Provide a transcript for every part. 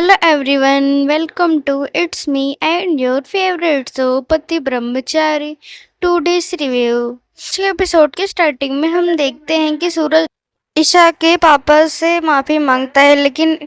Hello everyone, welcome to It's Me and your favorite show पति ब्रह्मचारी today's review. इस episode के starting में हम देखते हैं कि सूरज ईशा के पापा से माफ़ी मांगता है, लेकिन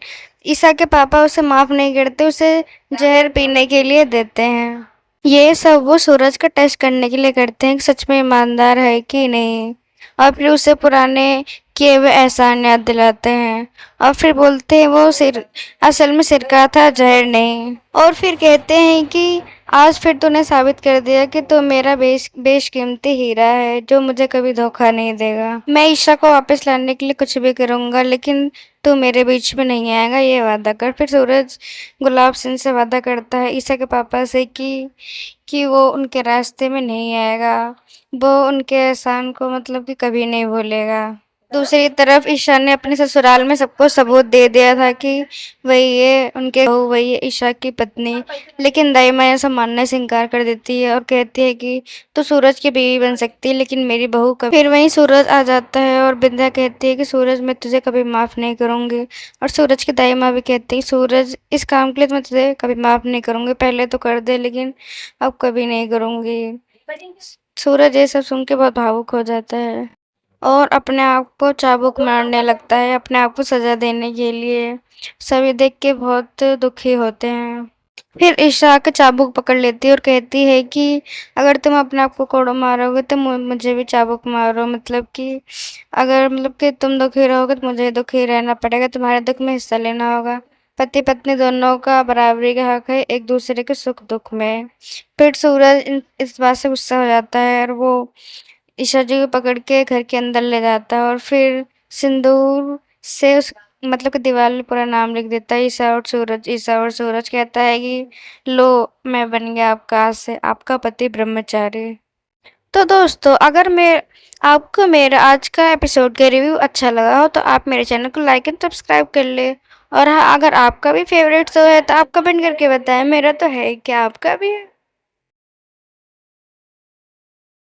ईशा के पापा उसे माफ़ नहीं करते, उसे जहर पीने के लिए देते हैं। ये सब वो सूरज का टेस्ट करने के लिए करते हैं कि सच में ईमानदार है कि नहीं, और फिर उसे पुराने किए हुए एहसान याद दिलाते हैं और फिर बोलते हैं वो सिर असल में सिरका था, जहर नहीं। और फिर कहते हैं कि आज फिर तूने साबित कर दिया कि तू मेरा बेशकीमती हीरा है जो मुझे कभी धोखा नहीं देगा। मैं ईशा को वापस लाने के लिए कुछ भी करूंगा, लेकिन तू मेरे बीच में नहीं आएगा, ये वादा कर। फिर सूरज गुलाब सिंह से वादा करता है ईशा के पापा से कि वो उनके रास्ते में नहीं आएगा, वो उनके एहसान को मतलब कि कभी नहीं भूलेगा। दूसरी तरफ ईशा ने अपने ससुराल में सबको सबूत दे दिया था कि वही ये उनके बहू, वही है ईशा की पत्नी, लेकिन दाइमा ऐसा मानने से इनकार कर देती है और कहती है कि तू सूरज की बीवी बन सकती है, लेकिन मेरी बहू कभी। फिर वहीं सूरज आ जाता है और बिंद्या कहती है कि सूरज मैं तुझे कभी माफ़ नहीं करूँगी, और सूरज की दाइमा भी कहती है सूरज इस काम के लिए तो मैं तुझे कभी माफ़ नहीं करूँगी, पहले तो कर दे लेकिन अब कभी नहीं करूँगी। सूरज ये सब सुन के बहुत भावुक हो जाता है और अपने आप को चाबुक मारने लगता है अपने आप को सजा देने के लिए। सभी देख के बहुत दुखी होते हैं। फिर ईशा आके चाबुक पकड़ लेती है और कहती है कि अगर तुम अपने आप को कोड़ो मारोगे तो मुझे भी चाबुक मारो, मतलब कि अगर तुम दुखी रहोगे तो मुझे दुखी रहना पड़ेगा, तुम्हारे दुख में हिस्सा लेना होगा। पति पत्नी दोनों का बराबरी का हक है एक दूसरे के सुख दुख में। फिर सूरज इस बात से गुस्सा हो जाता है और वो ईशा जी को पकड़ के घर के अंदर ले जाता है और फिर सिंदूर से उस कि दीवार में पूरा नाम लिख देता है ईशा और सूरज। ईशा और सूरज कहता है कि लो मैं बन गया आपका आज से आपका पति ब्रह्मचारी। तो दोस्तों, अगर मैं आपको मेरा आज का एपिसोड का रिव्यू अच्छा लगा हो तो आप मेरे चैनल को लाइक एंड सब्सक्राइब कर ले। और हाँ, अगर आपका भी फेवरेट शो है तो आप कमेंट करके बताएं। मेरा तो है, क्या आपका भी है?